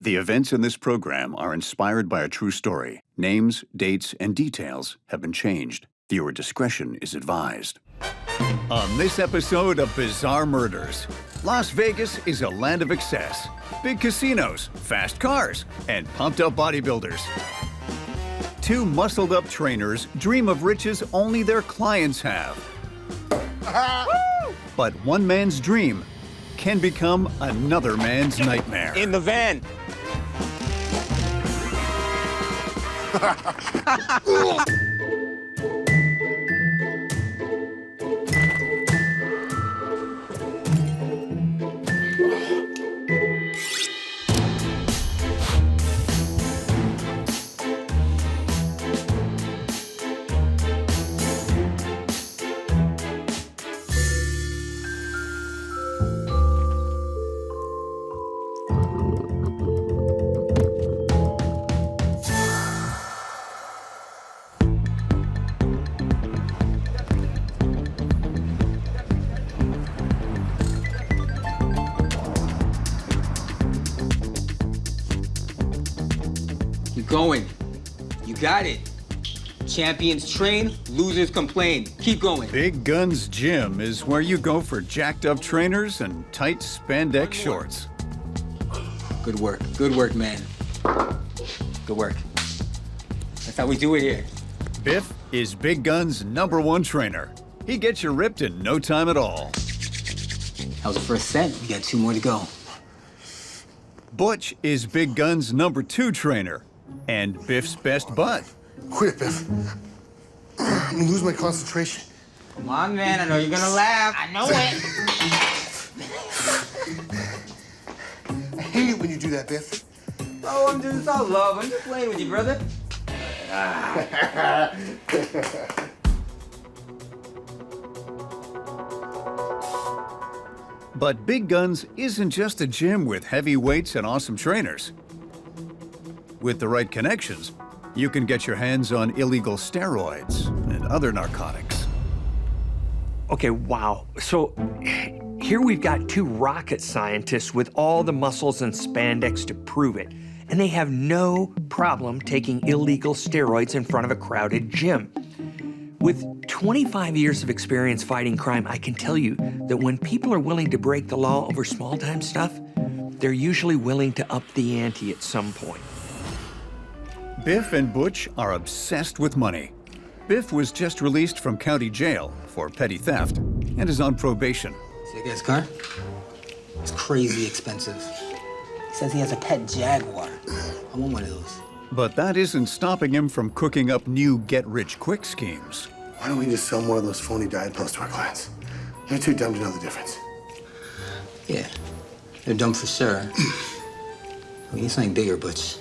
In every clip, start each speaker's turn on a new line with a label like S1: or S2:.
S1: The events in this program are inspired by a true story. Names, dates, and details have been changed. Viewer discretion is advised. On this episode of Bizarre Murders, Las Vegas is a land of excess. Big casinos, fast cars, and pumped-up bodybuilders. Two muscled-up trainers dream of riches only their clients have. But one man's dream can become another man's nightmare.
S2: In the van. Going. You got it. Champions train, losers complain. Keep going.
S1: Big Guns Gym is where you go for jacked up trainers and tight spandex shorts.
S2: Good work. Good work, man. Good work. That's how we do it here.
S1: Biff is Big Gun's #1 trainer. He gets you ripped in no time at all.
S2: That was the first set. We got 2 more to go.
S1: Butch is Big Gun's #2 trainer and Biff's best bud.
S3: Quit, Biff. I'm gonna lose my concentration.
S2: Come on, man. I know you're gonna laugh. I know it.
S3: I hate it when you do that, Biff.
S2: Oh, I'm just all love. I'm just playing with you, brother.
S1: But Big Guns isn't just a gym with heavy weights and awesome trainers. With the right connections, you can get your hands on illegal steroids and other narcotics.
S4: Okay, wow. So here we've got 2 rocket scientists with all the muscles and spandex to prove it, and they have no problem taking illegal steroids in front of a crowded gym. With 25 years of experience fighting crime, I can tell you that when people are willing to break the law over small-time stuff, they're usually willing to up the ante at some point.
S1: Biff and Butch are obsessed with money. Biff was just released from county jail for petty theft and is on probation.
S2: See that guy's car? It's crazy expensive. He says he has a pet Jaguar. I want one of those.
S1: But that isn't stopping him from cooking up new get-rich-quick schemes.
S3: Why don't we just sell more of those phony diet pills to our clients? They're too dumb to know the difference.
S2: Yeah, they're dumb for sure. We need something bigger, Butch.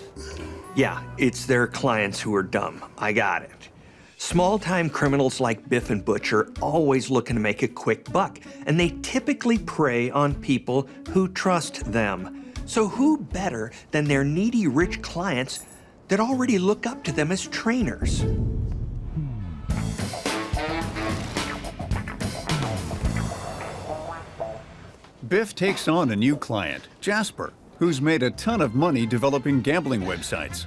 S4: Yeah, it's their clients who are dumb. I got it. Small-time criminals like Biff and Butch are always looking to make a quick buck, and they typically prey on people who trust them. So who better than their needy rich clients that already look up to them as trainers?
S1: Biff takes on a new client, Jasper, who's made a ton of money developing gambling websites.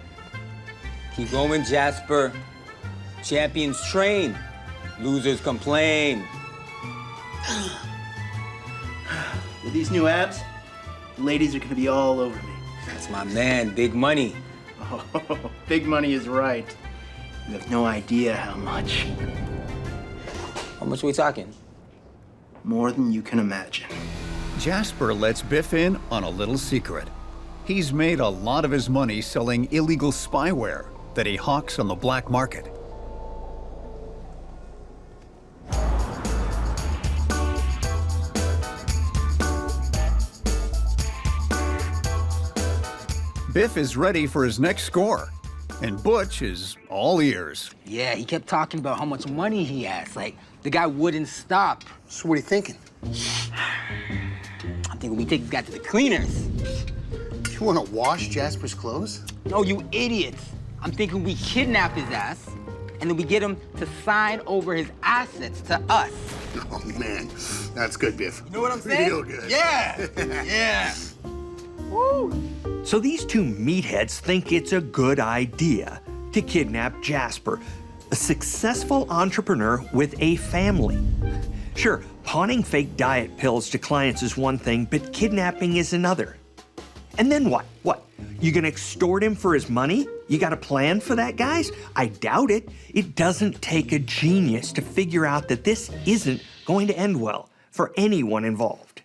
S2: Keep going, Jasper. Champions train, losers complain.
S5: With these new abs, the ladies are gonna be all over me.
S2: That's my man, big money.
S5: Oh, big money is right. You have no idea how much.
S2: How much are we talking?
S5: More than you can imagine.
S1: Jasper lets Biff in on a little secret. He's made a lot of his money selling illegal spyware that he hawks on the black market. Biff is ready for his next score, and Butch is all ears.
S2: Yeah, he kept talking about how much money he has. Like, the guy wouldn't stop.
S3: So what are you thinking?
S2: I'm thinking we take this guy to the cleaners.
S3: You wanna wash Jasper's clothes?
S2: No, you idiots. I'm thinking we kidnap his ass, and then we get him to sign over his assets to us.
S3: Oh, man. That's good, Biff.
S2: You know what I'm saying?
S3: Real good.
S2: Yeah, yeah.
S4: So these two meatheads think it's a good idea to kidnap Jasper, a successful entrepreneur with a family. Sure, pawning fake diet pills to clients is one thing, but kidnapping is another. And then what? What? You gonna extort him for his money? You got a plan for that, guys? I doubt it. It doesn't take a genius to figure out that this isn't going to end well for anyone involved.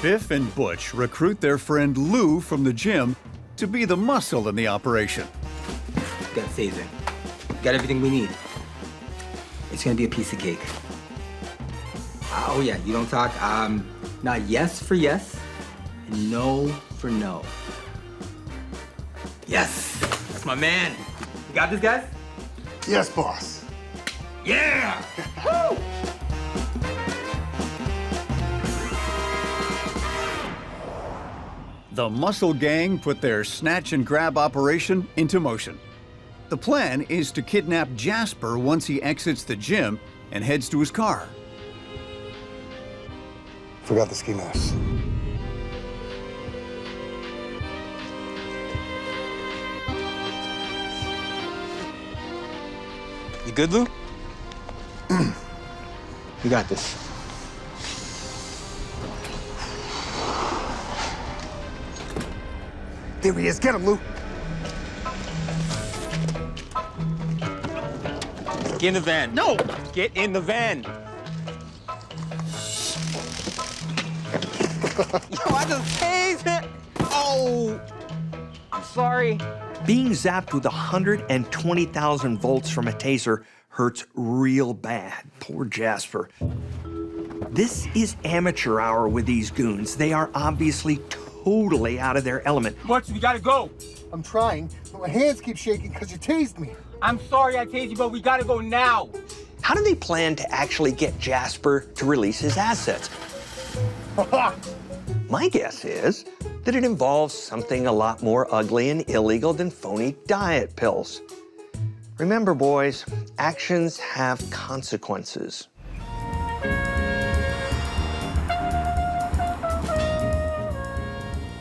S1: Biff and Butch recruit their friend Lou from the gym to be the muscle in the operation.
S2: Got Caesar. Got everything we need. It's gonna be a piece of cake. Oh yeah, you don't talk. Not yes for yes, and no for no. Yes, that's my man. You got this, guys?
S3: Yes, boss.
S2: Yeah! Woo!
S1: The Muscle Gang put their snatch and grab operation into motion. The plan is to kidnap Jasper once he exits the gym and heads to his car.
S3: Forgot the ski mask.
S2: You good, Lou? You got this.
S3: There he is. Get him, Lou.
S2: Get in the van. No! Get in the van. Yo, I just tased him. Oh! I'm sorry.
S4: Being zapped with 120,000 volts from a taser hurts real bad. Poor Jasper. This is amateur hour with these goons. They are obviously totally out of their element.
S2: Butch, we gotta go.
S3: I'm trying, but my hands keep shaking because you tased me.
S2: I'm sorry I tased you, but we gotta go now.
S4: How do they plan to actually get Jasper to release his assets? My guess is that it involves something a lot more ugly and illegal than phony diet pills. Remember, boys, actions have consequences.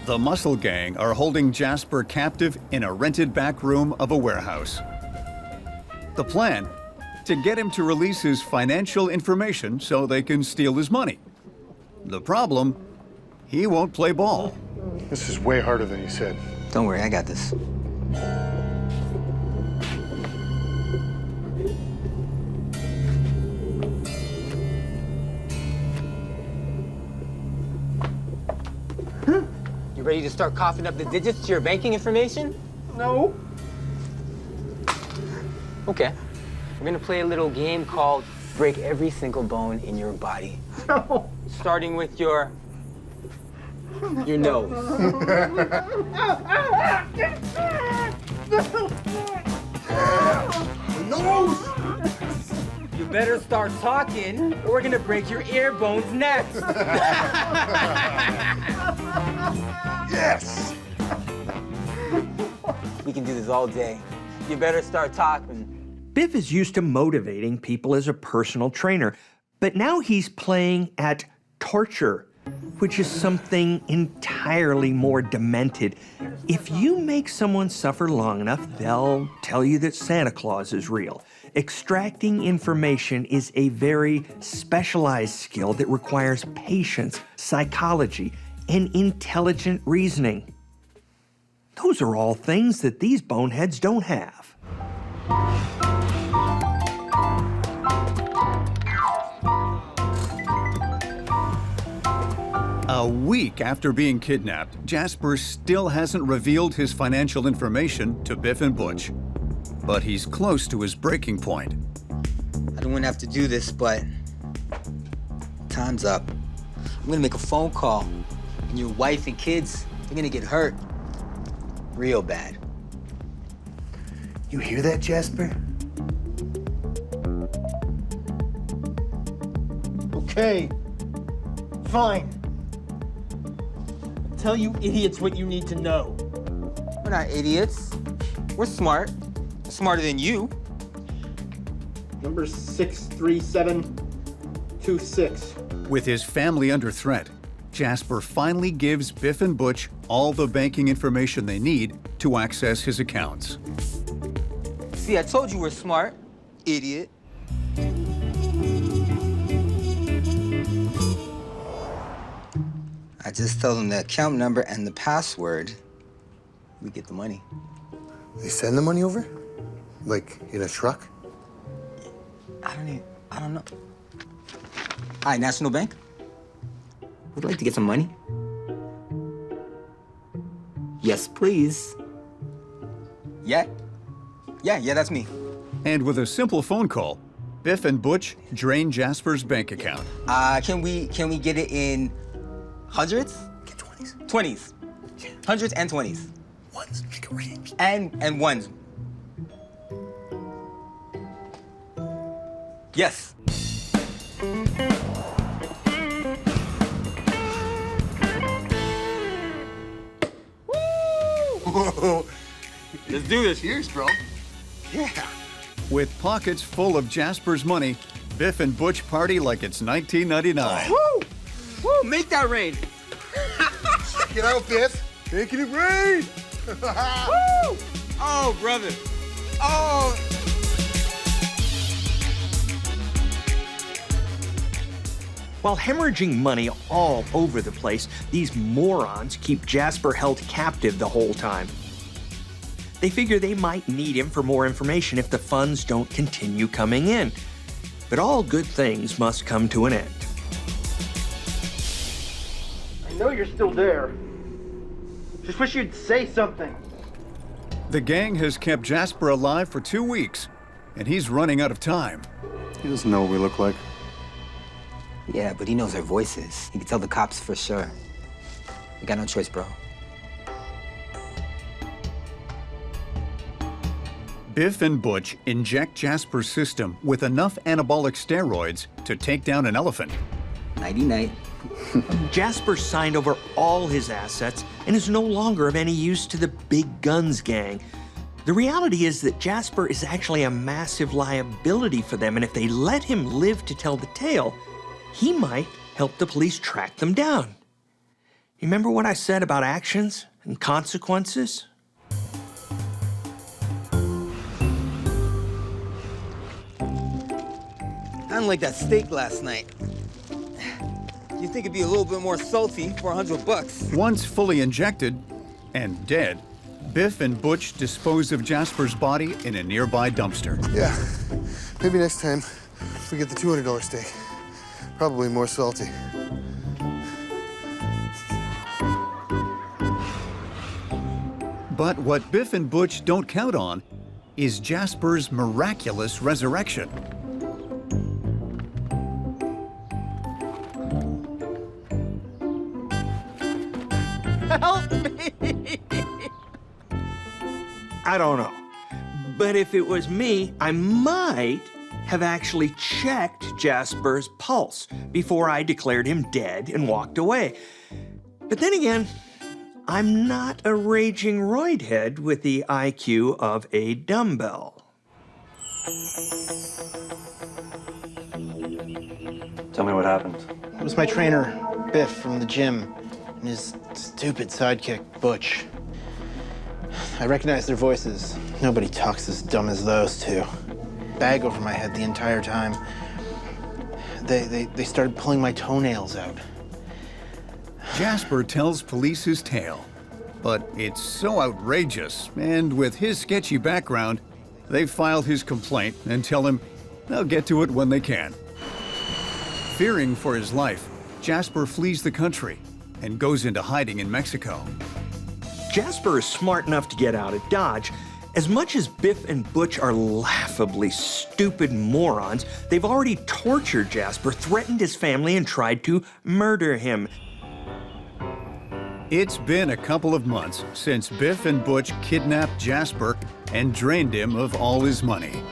S1: The Muscle Gang are holding Jasper captive in a rented back room of a warehouse. The plan? To get him to release his financial information so they can steal his money. The problem? He won't play ball.
S3: This is way harder than you said.
S2: Don't worry, I got this. You ready to start coughing up the digits to your banking information?
S5: No.
S2: Okay. We're gonna play a little game called Break Every Single Bone in Your Body.
S5: No.
S2: Starting with your nose.
S3: Nose!
S2: You better start talking, or we're gonna break your ear bones next.
S3: Yes!
S2: We can do this all day. You better start talking.
S4: Biff is used to motivating people as a personal trainer, but now he's playing at torture, which is something entirely more demented. If you make someone suffer long enough, they'll tell you that Santa Claus is real. Extracting information is a very specialized skill that requires patience, psychology, and intelligent reasoning. Those are all things that these boneheads don't have.
S1: A week after being kidnapped, Jasper still hasn't revealed his financial information to Biff and Butch. But he's close to his breaking point.
S2: I don't want to have to do this, but time's up. I'm gonna make a phone call, and your wife and kids, they're gonna get hurt real bad.
S3: You hear that, Jasper?
S5: Okay. Fine. Tell you idiots what you need to know.
S2: We're not idiots. We're smart. Smarter than you.
S5: Number 637 2-6.
S1: With his family under threat, Jasper finally gives Biff and Butch all the banking information they need to access his accounts.
S2: See, I told you we're smart, idiot. I just tell them the account number and the password. We get the money.
S3: They send the money over? Like in a truck?
S2: I don't know. Hi, National Bank? Would you like to get some money? Yes, please. Yeah, that's me.
S1: And with a simple phone call, Biff and Butch drain Jasper's bank account.
S2: Can we get it in hundreds?
S3: Get 20s.
S2: 20s. Hundreds and 20s.
S3: Ones, make a range.
S2: And ones. Yes.
S3: Whoa.
S2: Let's do this.
S3: Cheers, bro. Yeah.
S1: With pockets full of Jasper's money, Biff and Butch party like it's 1999.
S2: Woo! Woo! Make that rain.
S3: Get out, Biff. Making it rain.
S2: Woo! Oh, brother. Oh.
S4: While hemorrhaging money all over the place, these morons keep Jasper held captive the whole time. They figure they might need him for more information if the funds don't continue coming in. But all good things must come to an end.
S5: I know you're still there. Just wish you'd say something.
S1: The gang has kept Jasper alive for 2 weeks, and he's running out of time.
S3: He doesn't know what we look like.
S2: Yeah, but he knows our voices. He can tell the cops for sure. We got no choice, bro.
S1: Biff and Butch inject Jasper's system with enough anabolic steroids to take down an elephant.
S2: Nighty-night.
S4: Jasper signed over all his assets and is no longer of any use to the big guns gang. The reality is that Jasper is actually a massive liability for them, and if they let him live to tell the tale, he might help the police track them down. Remember what I said about actions and consequences?
S2: I didn't like that steak last night. You think it'd be a little bit more salty for $100?
S1: Once fully injected and dead, Biff and Butch dispose of Jasper's body in a nearby dumpster.
S3: Yeah. Maybe next time we get the $200 steak. Probably more salty.
S1: But what Biff and Butch don't count on is Jasper's miraculous resurrection.
S2: Help me!
S4: I don't know. But if it was me, I might have actually checked Jasper's pulse before I declared him dead and walked away. But then again, I'm not a raging roidhead with the IQ of a dumbbell.
S6: Tell me what happened.
S5: It was my trainer, Biff, from the gym, and his stupid sidekick, Butch. I recognized their voices. Nobody talks as dumb as those two. Bag over my head the entire time. They started pulling my toenails out.
S1: Jasper tells police his tale, but it's so outrageous, and with his sketchy background, they file his complaint and tell him they'll get to it when they can. Fearing for his life, Jasper flees the country and goes into hiding in Mexico.
S4: Jasper is smart enough to get out of Dodge. As much as Biff and Butch are laughably stupid morons, they've already tortured Jasper, threatened his family, and tried to murder him.
S1: It's been a couple of months since Biff and Butch kidnapped Jasper and drained him of all his money.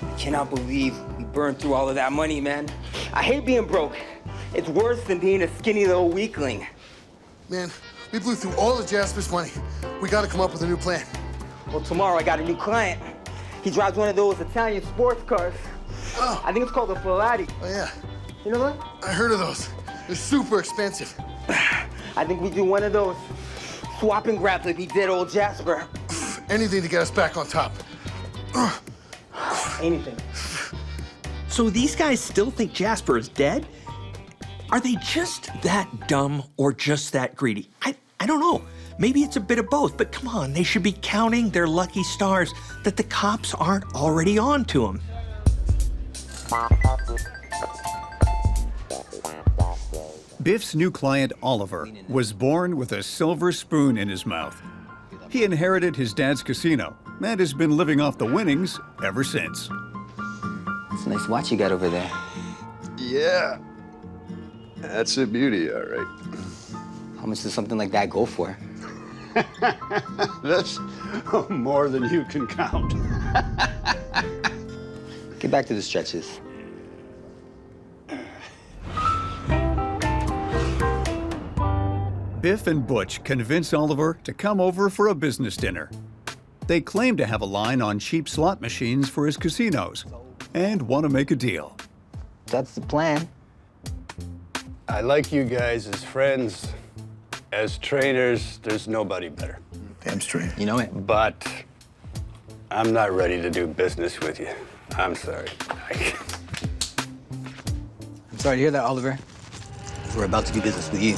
S2: I cannot believe we burned through all of that money, man. I hate being broke. It's worse than being a skinny little weakling.
S3: Man, we blew through all of Jasper's money. We gotta come up with a new plan.
S2: Well, tomorrow I got a new client. He drives one of those Italian sports cars.
S3: Oh.
S2: I think it's called a Ferrari.
S3: Oh, yeah.
S2: You know what?
S3: I heard of those. They're super expensive.
S2: I think we do one of those. Swap and grab like we did old Jasper.
S3: Anything to get us back on top.
S2: Anything.
S4: So these guys still think Jasper is dead? Are they just that dumb or just that greedy? I don't know. Maybe it's a bit of both, but come on, they should be counting their lucky stars that the cops aren't already on to them.
S1: Biff's new client, Oliver, was born with a silver spoon in his mouth. He inherited his dad's casino and has been living off the winnings ever since.
S2: It's a nice watch you got over there.
S7: Yeah. That's a beauty, all right.
S2: How much does something like that go for?
S7: That's more than you can count.
S2: Get back to the stretches.
S1: Biff and Butch convince Oliver to come over for a business dinner. They claim to have a line on cheap slot machines for his casinos and want to make a deal.
S2: That's the plan.
S7: I like you guys as friends. As trainers, there's nobody better.
S3: Damn straight.
S2: You know it.
S7: But I'm not ready to do business with you. I'm sorry.
S2: I'm sorry to hear that, Oliver. We're about to do business with you.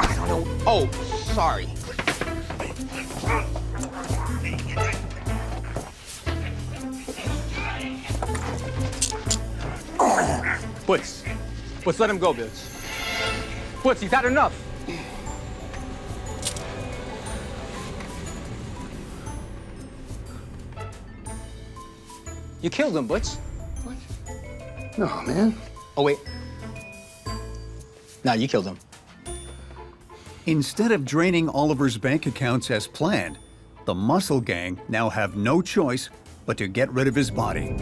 S2: I don't know. Oh, sorry.
S8: Butch, let him go, bitch. Butch, he's had enough.
S2: You killed him, Butch.
S3: What? No, man.
S2: Oh, wait. No, you killed him.
S1: Instead of draining Oliver's bank accounts as planned, the Muscle Gang now have no choice but to get rid of his body.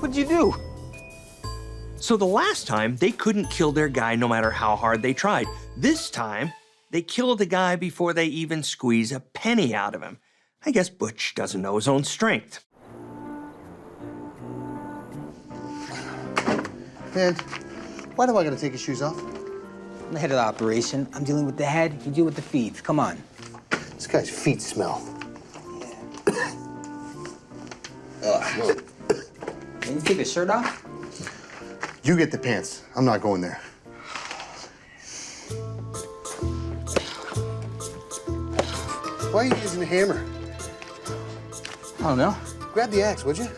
S2: What'd you do?
S4: So the last time, they couldn't kill their guy no matter how hard they tried. This time, they killed the guy before they even squeeze a penny out of him. I guess Butch doesn't know his own strength.
S3: Man, why do I gotta take his shoes off?
S2: I'm the head of the operation. I'm dealing with the head, you deal with the feet. Come on.
S3: This guy's feet smell.
S2: Can you take his shirt off?
S3: You get the pants. I'm not going there. Why are you using a hammer?
S2: I don't know.
S3: Grab the axe, would you?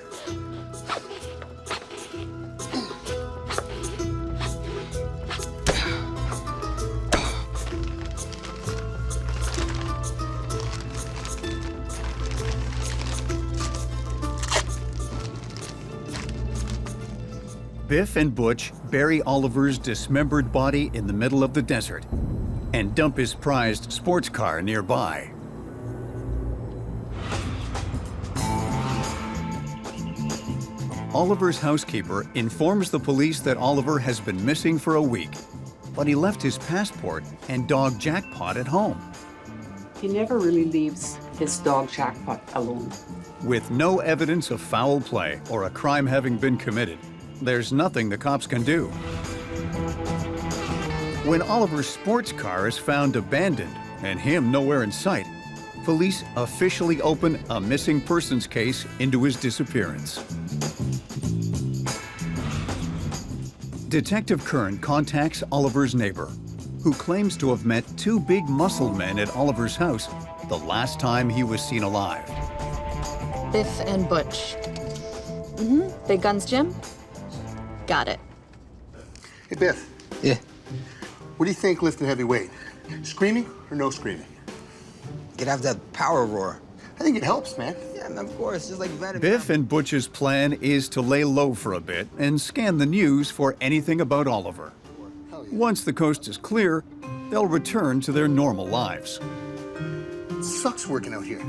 S1: Biff and Butch bury Oliver's dismembered body in the middle of the desert and dump his prized sports car nearby. Oliver's housekeeper informs the police that Oliver has been missing for a week, but he left his passport and dog Jackpot at home.
S9: He never really leaves his dog Jackpot alone.
S1: With no evidence of foul play or a crime having been committed, there's nothing the cops can do. When Oliver's sports car is found abandoned and him nowhere in sight, police officially open a missing persons case into his disappearance. Detective Kern contacts Oliver's neighbor, who claims to have met two big muscle men at Oliver's house the last time he was seen alive.
S10: Biff and Butch. Big Guns Gym? Got it.
S3: Hey, Biff.
S2: Yeah.
S3: What do you think lifting heavy weight? Screaming or no screaming?
S2: Get out that power roar.
S3: I think it helps, man.
S2: Yeah, of course, just like Venom.
S1: Biff and Butch's plan is to lay low for a bit and scan the news for anything about Oliver. Once the coast is clear, they'll return to their normal lives.
S3: It sucks working out here.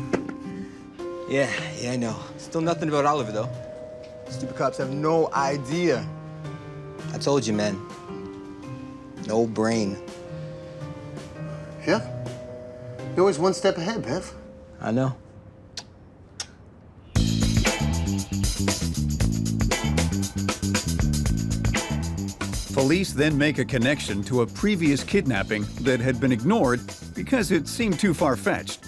S2: Yeah, I know. Still nothing about Oliver, though. Stupid cops have no idea. I told you, man. No brain.
S3: Yeah? You're always one step ahead, Biff.
S2: I know.
S1: Police then make a connection to a previous kidnapping that had been ignored because it seemed too far-fetched.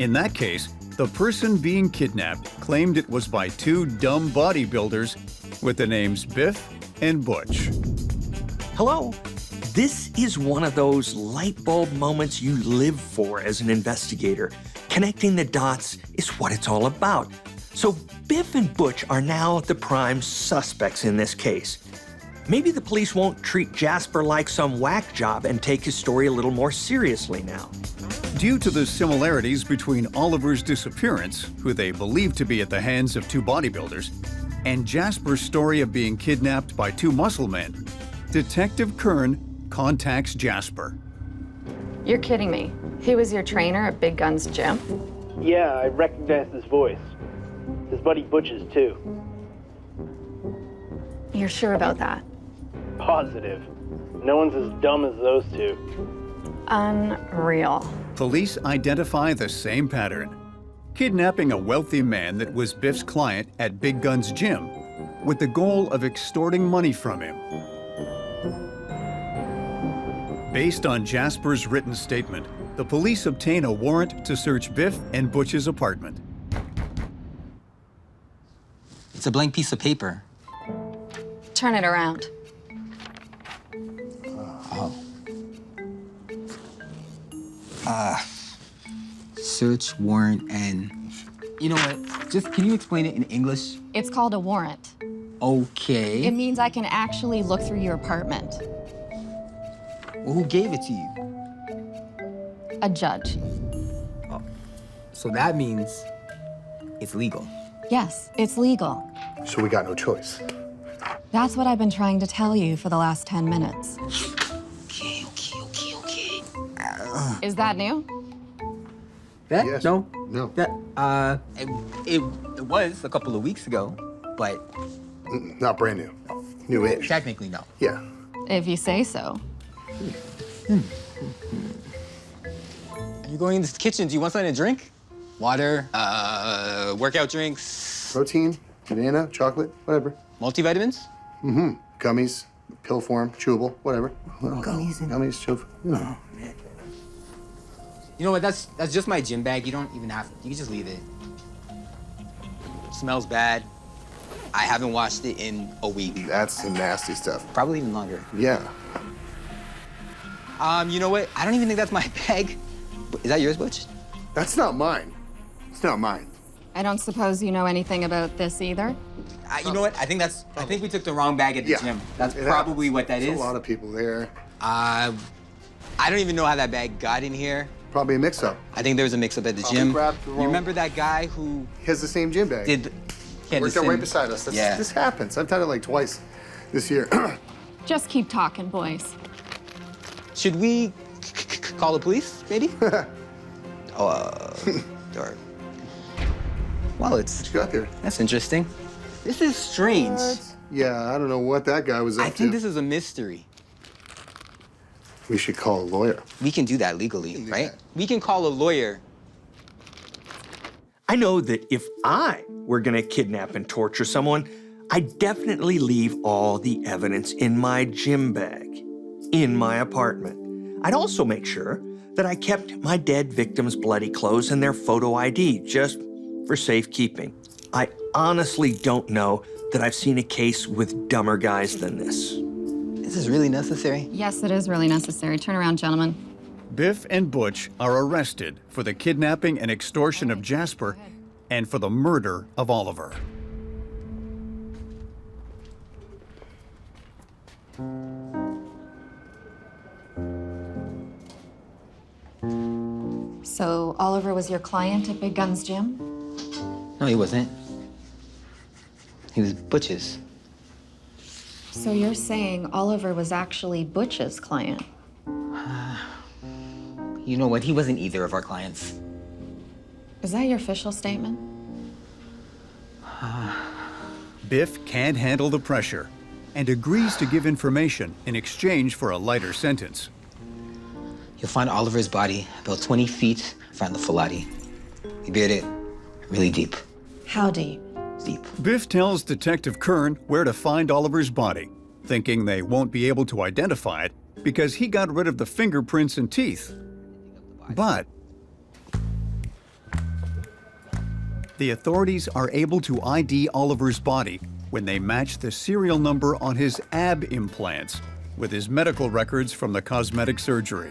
S1: In that case, the person being kidnapped claimed it was by two dumb bodybuilders with the names Biff and Butch.
S4: Hello? This is one of those light bulb moments you live for as an investigator. Connecting the dots is what it's all about. So Biff and Butch are now the prime suspects in this case. Maybe the police won't treat Jasper like some whack job and take his story a little more seriously now.
S1: Due to the similarities between Oliver's disappearance, who they believe to be at the hands of two bodybuilders, and Jasper's story of being kidnapped by two muscle men, Detective Kern contacts Jasper.
S10: You're kidding me. He was your trainer at Big Gun's gym?
S5: Yeah, I recognized his voice. His buddy Butch's too.
S10: You're sure about that?
S5: Positive. No one's as dumb as those two.
S10: Unreal.
S1: Police identify the same pattern: kidnapping a wealthy man that was Biff's client at Big Gun's gym with the goal of extorting money from him. Based on Jasper's written statement, the police obtain a warrant to search Biff and Butch's apartment.
S2: It's a blank piece of paper.
S10: Turn it around.
S2: Search warrant and... You know what? Just, can you explain it in English?
S10: It's called a warrant.
S2: Okay.
S10: It means I can actually look through your apartment.
S2: Well, who gave it to you?
S10: A judge.
S2: So that means it's legal.
S10: Yes, it's legal.
S3: So we got no choice.
S10: That's what I've been trying to tell you for the last 10 minutes.
S2: Okay.
S10: Is that new?
S2: That?
S3: Yes.
S2: No.
S3: No.
S2: That, it was a couple of weeks ago, but
S3: Not brand new. New-ish.
S2: technically no.
S3: Yeah.
S10: If you say so.
S2: You're going into the kitchen. Do you want something to drink? Water, workout drinks,
S3: Protein, banana, chocolate, whatever.
S2: multivitamins?
S3: Gummies, pill form, chewable, whatever.
S2: Gummies and...
S3: Gummies, chewable. No.
S2: You know what? That's just my gym bag. You don't even have to. You can just leave it. Smells bad. I haven't washed it in a week.
S3: That's some nasty stuff.
S2: Probably even longer.
S3: Yeah.
S2: You know what? I don't even think that's my bag. Is that yours, Butch?
S3: That's not mine. It's not mine.
S10: I don't suppose you know anything about this either?
S2: You know what? I think we took the wrong bag at the gym. That's probably what that
S3: There's
S2: is.
S3: a lot of people there.
S2: I don't even know how that bag got in here.
S3: Probably a mix-up.
S2: I think there was a mix-up at the
S3: Probably
S2: gym.
S3: grabbed the
S2: You
S3: wrong-
S2: remember that guy who
S3: He has the same gym bag.
S2: he had
S3: Worked
S2: the
S3: out right
S2: same-
S3: beside us.
S2: Yeah.
S3: This happens. I've done it like twice this year.
S10: Just keep talking, boys.
S2: Should we call the police, maybe? Or wallets.
S3: What you got there?
S2: That's interesting. This is strange.
S3: Yeah, I don't know what that guy was up
S2: I
S3: to.
S2: think this is a mystery.
S3: We should call a lawyer.
S2: We can do that legally,
S3: do
S2: right?
S3: that.
S2: We can call a lawyer.
S4: I know that if I were gonna kidnap and torture someone, I'd definitely leave all the evidence in my gym bag, in my apartment. I'd also make sure that I kept my dead victims' bloody clothes and their photo ID, just for safekeeping. I honestly don't know that I've seen a case with dumber guys than this.
S2: This is really necessary.
S10: Yes, it is really necessary. Turn around, gentlemen.
S1: Biff and Butch are arrested for the kidnapping and extortion of Jasper and for the murder of Oliver.
S10: So Oliver was your client at Big Gun's gym?
S2: No, he wasn't. He was Butch's.
S10: So you're saying Oliver was actually Butch's client?
S2: You know what? He wasn't either of our clients.
S10: Is that your official statement?
S1: Biff can't handle the pressure and agrees to give information in exchange for a lighter sentence.
S2: You'll find Oliver's body about 20 feet from the Falati. He buried it really deep.
S10: How deep?
S2: Deep.
S1: Biff tells Detective Kern where to find Oliver's body thinking they won't be able to identify it because he got rid of the fingerprints and teeth. But the authorities are able to ID Oliver's body when they match the serial number on his ab implants with his medical records from the cosmetic surgery.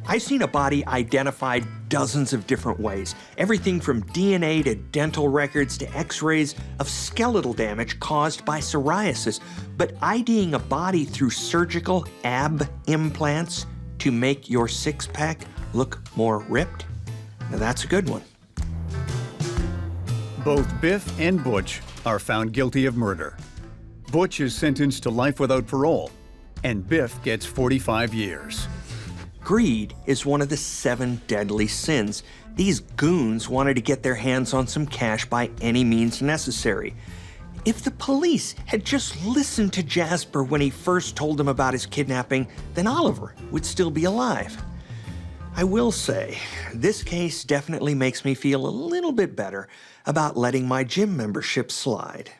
S4: I've seen a body identified dozens of different ways. Everything from DNA to dental records to x-rays of skeletal damage caused by psoriasis. But IDing a body through surgical ab implants to make your six-pack look more ripped? Now that's a good one.
S1: Both Biff and Butch are found guilty of murder. Butch is sentenced to life without parole, and Biff gets 45 years.
S4: Greed is one of the 7 deadly sins. These goons wanted to get their hands on some cash by any means necessary. If the police had just listened to Jasper when he first told them about his kidnapping, then Oliver would still be alive. I will say, this case definitely makes me feel a little bit better about letting my gym membership slide.